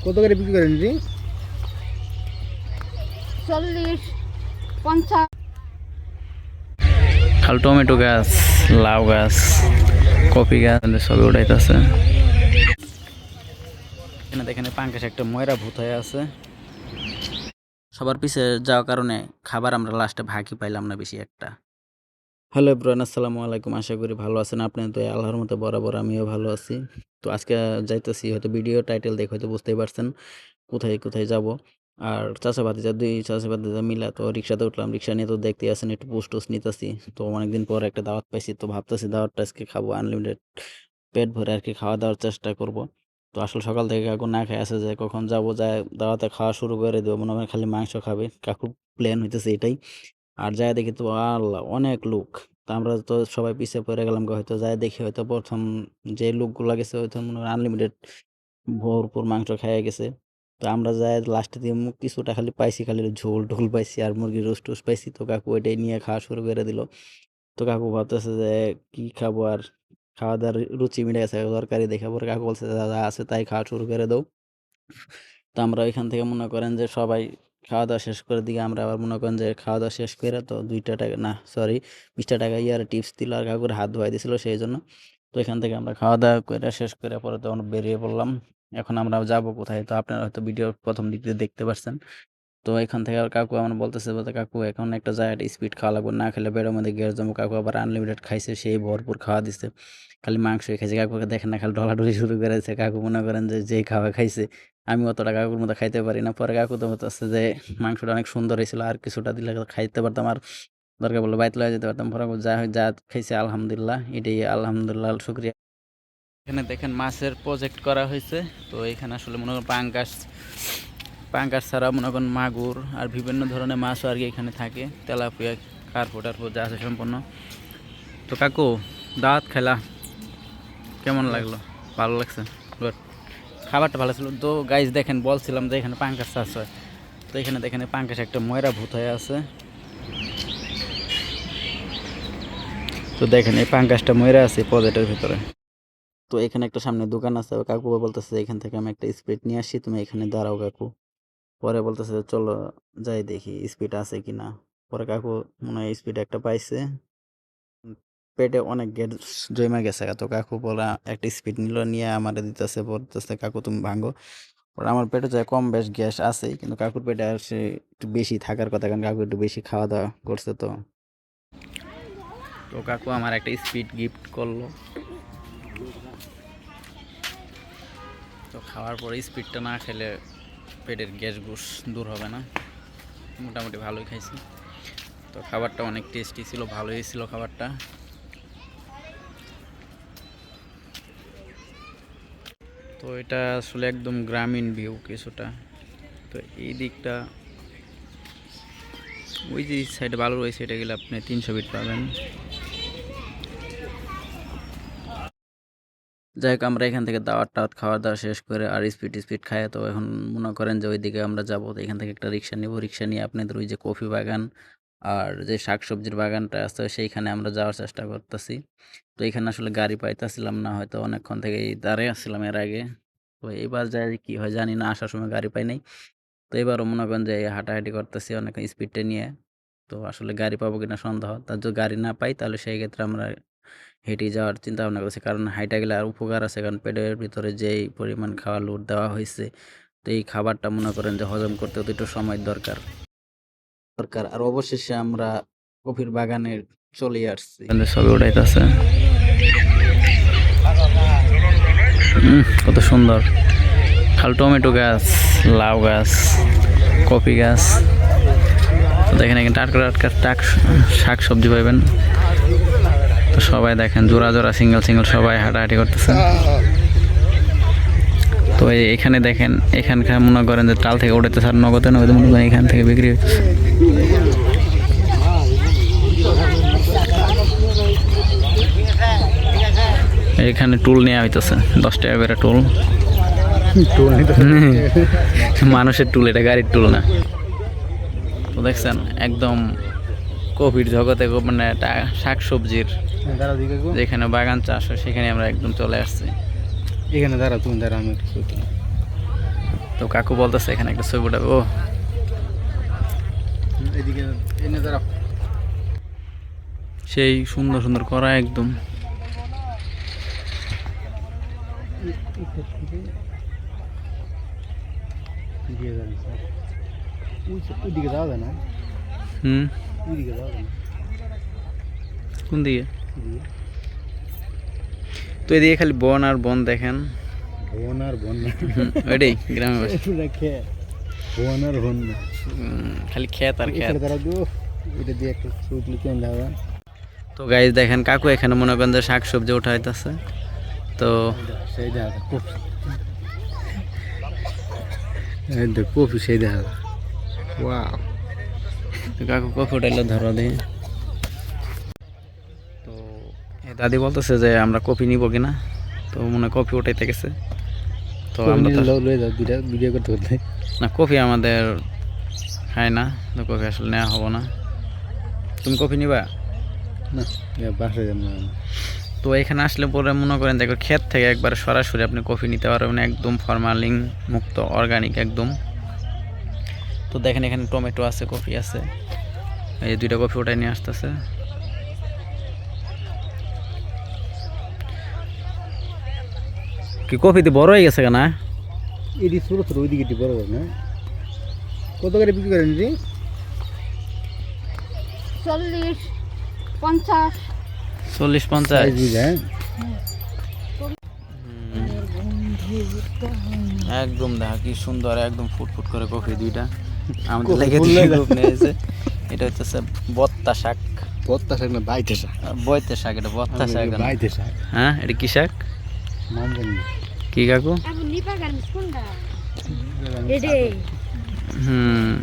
কত করে বিক্রি করেন জি? 40, 50। খাল টমেটো গাছ, লাউ গাছ, কপি গাছ সবই উঠাইতেছে। এখানে দেখেন পাঙ্কাশ একটা ময়রা ভূত হয়ে আছে। সবার পিছে যাওয়ার কারণে খাবার আমরা লাস্টে ভাগই পাইলাম না বেশি একটা। হ্যালো এভরিওয়ান, আসসালামু আলাইকুম। আশা করি ভালো আছেন। আপনি তো আল্লাহর মতো বরাবর আমিও ভালো আছি। তো আজকে যাইতেছি, হয়তো ভিডিও টাইটেল দেখে হয়তো বুঝতেই পারছেন কোথায় কোথায় যাব। আর চাচাবাতিজা, দুই চাচাবাতিজা মিলা তো রিক্সাতে উঠলাম। রিক্সা নিয়ে তো দেখতে আসেন, একটু পোস্ট টোস্ট নিতেছি। তো অনেকদিন পর একটা দাওয়াত পাইছি, তো ভাবতেছি দাওয়াতটা আজকে খাবো আনলিমিটেড, পেট ভরে আর কি খাওয়া দাওয়ার চেষ্টা করব। তো আসলে সকাল থেকে কাকু না খেয়ে আছে যে কখন যাব, যায় দাওয়াতে খাওয়া শুরু করে দেবো। মনে হয় খালি মাংস খাবে, কাকুর প্ল্যান হইতেছে এটাই। আর যায় দেখি তো আল্লাহ অনেক লোক। তো আমরা তো সবাই পিছিয়ে পড়ে গেলাম গো। হয়তো যায় দেখি হয়তো প্রথম যে লোকগুলা গেছে হয়তো মনে হয় আনলিমিটেড ভরপুর মাংস খেয়ে গেছে। তো আমরা যাই লাস্টে দিয়ে কিছুটা খালি পাইছি, খালি ঝোল টোল পাইছি আর মুরগির রোস্ট টোস্ট পাইছি। তো কাকু ওইটাই নিয়ে খাওয়া শুরু করে দিল। তো কাকু ভাবতেছে যে কি খাবো, আর খাওয়া দাওয়ার রুচি মিটে গেছে তরকারি দেখে। পরে কাকু বলছে যা যা আছে তাই খাওয়া শুরু করে দাও। তো আমরা ওইখান থেকে মনে করেন যে সবাই খাওয়া দাওয়া শেষ করে দিকে আমরা আবার মনে করেন যে খাওয়া দাওয়া শেষ করে তো 2টা টাকা না সরি 20 টাকা ইয়ার টিপস দিল আর কাকুর হাত ধোয়াই দিছিল সেই জন্য। তো এখান থেকে আমরা খাওয়া দাওয়া করে শেষ করে পরে তখন বেরিয়ে পড়লাম। এখন আমরা যাব কোথায়, তো আপনারা হয়তো ভিডিও প্রথম দিক দিয়ে দেখতে পারছেন। তো এখান থেকে আবার কাকু আমার বলতেছে, বলতে কাকু এখন একটা জায়গাটা স্পিড খাওয়া লাগবে, না খেলে বেড়ের মধ্যে গ্যাস জমে। কাকু আবার আনলিমিটেড খাইছে, সেই ভরপুর খাওয়া দিচ্ছে, খালি মাংসই খাইছে। কাকুকে দেখেন না, খালি ডলাডলি শুরু করেছে। কাকু মনে করেন যে যেই খাওয়া খাইছে, আমি অতটা কাকুর মতো খাইতে পারি না। পরে কাকু তো হচ্ছে যে মাংসটা অনেক সুন্দর হয়েছিল, আর কিছুটা দিলে খাইতে পারতাম, আর দরকার বললে বাইতে লয়ে যেতে পারতাম। পরে যা হয় যা খাইছে আলহামদুলিল্লাহ, এটাই আলহামদুলিল্লাহ শুক্রিয়া। এখানে দেখেন মাছের প্রজেক্ট করা হয়েছে। তো এখানে আসলে মনে করেন পাঙ্কাশ পাঙ্কাশ ছাড়া মনে করেন মাগুর আর বিভিন্ন ধরনের মাছও আর কি এখানে থাকে, তেলাপিয়া, কার্পো টার্পো যা আছে সম্পূর্ণ। তো কাকু দাওয়াত খেলা কেমন লাগলো? ভালো লাগছে, গুড। খাবারটা ভালো ছিল। তো গাইজ দেখেন বলছিলাম যে এখানে পাঙ্কাশ চাষ হয়। তো এখানে দেখেন পাঙ্কাশ একটা ময়রা ভূত হয়ে আছে। তো দেখেন এই পাঙ্কাশটা ময়রা আছে পজেটের ভিতরে। তো এখানে একটা সামনে দোকান আছে। কাকু বলতেছে এখান থেকে আমি একটা স্পিড নিয়ে আসছি, তুমি এখানে দাঁড়াও কাকু। পরে বলতেছে চলো যাই দেখি স্পিড আছে কিনা। পরে কাকু মনে হয় স্পিড একটা পাইছে। পেটে অনেক গ্যাস জমে গেছে। তো কাকু বলা একটা স্পিড নিল, নিয়ে আমারে দিতেছে, বলতেছে কাকু তুমি ভাঙো। পরে আমার পেটে যায় কম বেশ গ্যাস আছেই, কিন্তু কাকুর পেটে আসে একটু বেশি থাকার কথা, কারণ কাকু একটু বেশি খাওয়া দাওয়া করছে। তো তো কাকু আমার একটা স্পিড গিফট করলো। তো খাওয়ার পরে স্পিডটা না খেলে পেটের গ্যাস গুস দূর হবে না। মোটামুটি ভালোই খাইছি। তো খাবারটা অনেক টেস্টি ছিল, ভালোই ছিল খাবারটা। তো এটা আসলে একদম গ্রামীণ ভিউ কিছুটা। তো এই দিকটা ওই যে সাইডে ভালো রয়েছে, এটা গেলে আপনি 300 ফিট পাবেন। যাই হোক, আমরা এখান থেকে দাওয়াত টাওয়াত খাওয়া দাওয়া শেষ করে আর স্পিড স্পিড খায় তো এখন মনে করেন যে ওইদিকে আমরা যাবো। তো এখান থেকে একটা রিক্সা নিব, রিক্সা নিয়ে আপনাদের ওই যে কফি বাগান আর যে শাকসবজির বাগানটা আছে সেইখানে আমরা যাওয়ার চেষ্টা করতেছি। তো এখানে আসলে গাড়ি পাইতেছিলাম না, হয়তো অনেকক্ষণ থেকে দাঁড়িয়ে আসছিলাম এর আগে। তো এবার যাই কি হয় জানি না, আসার সময় গাড়ি পাই নাই। তো এবারও মনে করেন যে হাঁটাহাঁটি করতেছি অনেক স্পিডটা নিয়ে। তো আসলে গাড়ি পাবো কিনা সন্দেহ। তার যদি গাড়ি না পাই তাহলে সেই ক্ষেত্রে আমরা হেঁটে যাওয়ার চিন্তা ভাবনা করছি, কারণ হাইটা গেলে আর উপকার আছে, কারণ পেটের ভিতরে যেই পরিমাণ খাওয়া লোড দেওয়া হয়েছে, তো এই খাবারটা মনে করেন যে হজম করতে তো একটু সময় দরকার দরকার। আর অবশেষে আমরা কফির বাগানে চলে আসছি, ছবি উঠাইতেছে। কত সুন্দর খাল টমেটো গাছ, লাউ গাছ, কফি গাছ। তো দেখেন এখানে টাটকা টাটকা শাক সবজি পাইবেন। তো সবাই দেখেন জোড়া জোড়া সিঙ্গেল সিঙ্গেল সবাই হাঁটাহাঁটি করতেছে। তো এখানে দেখেন এখানকার মনে করেন যে টাল থেকে উঠেছে আর নগদে নগদে মনে করেন এখান থেকে বিক্রি হইতেছে। এখানে টুল নেওয়া হইতেছে 10 টাকা করে টুল। মানুষের টুল, এটা গাড়ির টুল না। তো দেখছেন একদম কোভিড জগতে মানে শাক সবজির যেখানে বাগান চাষ হয় সেখানে আমরা একদম চলে আসছি। এখানে দাঁড়া, তুমি দাঁড়া, আমি তো কাকু বলতেছে এখানে একটা ছবি উঠাবে। ও এদিকে এনে দাঁড়াও। সেই সুন্দর সুন্দর করা একদম। দিয়ে যাবেন স্যার। ওইদিকে যাওয়া যায় না, হুম, ওইদিকে যাওয়া যায় না। কোন দিকে? এদিকে তো এদিকে খালি বন আর বন দেখেন। ভবন আর ভন না, ওইটাই গ্রামে বাসা। পুরা খেয়ে ভবন আর ভন না। খালি ক্ষেত আর ক্ষেত। এখানে দাঁড়াও দিও, এটা দিয়ে একটা ছবি তুলে কেমন লাগবে। তো গাইজ দেখেন কাকু এখানে মনে করেন যে শাক সবজি উঠাইতেছে। তো সেই দেখা যায় কপি, এই দেখ কপি সেই দেখা যায়। ওয়াও, কাকু কফি উঠাইলে ধরো দেখি। তো এই দাদি বলতেছে যে আমরা কফি নিব কিনা, তো মনে হয় কফি উঠাইতে গেছে। তো আমরা তো লয়ে যাও, দুইটা ভিডিও করতে করতে। না, কফি আমাদের খাই না, তো কফি আসলে নেওয়া হবো না। তুমি কফি নিবা? না বাসায় যাবো না। তো এখানে আসলে পরে মনে করেন দেখো ক্ষেত থেকে একবার সরাসরি আপনি কফি নিতে পারবেন, একদম ফরমালিন মুক্ত, অর্গানিক একদম। তো দেখেন এখানে টমেটো আছে, কফি আছে, এই দুইটা কফি ওটাই নিয়ে আসতেছে। কি কফি তো বড় হয়ে গেছে কেনা? এটি ছোটো ছোটো, ওইদিকে এটি বড় বড় না। কত করে বিক্রি করেন রে? 40, 50। 40-50। হ্যাঁ, একদম দেখা কি সুন্দর, একদম ফুটফুট করে কফি দুইটা আমাদের কফি লেগে ফুল দিয়ে লাগা। গ্রুপ নিয়েছে। এটা হচ্ছে বত্তা শাক, বত্তা শাক না বাইতে শাক। বইতে শাক, এটা বত্তা শাক না। বাইতে শাক, হ্যাঁ, এটা কি শাক? নাম জানি না। কি কাকু? Aku ni pakai skunda. জানি Dede. হুম,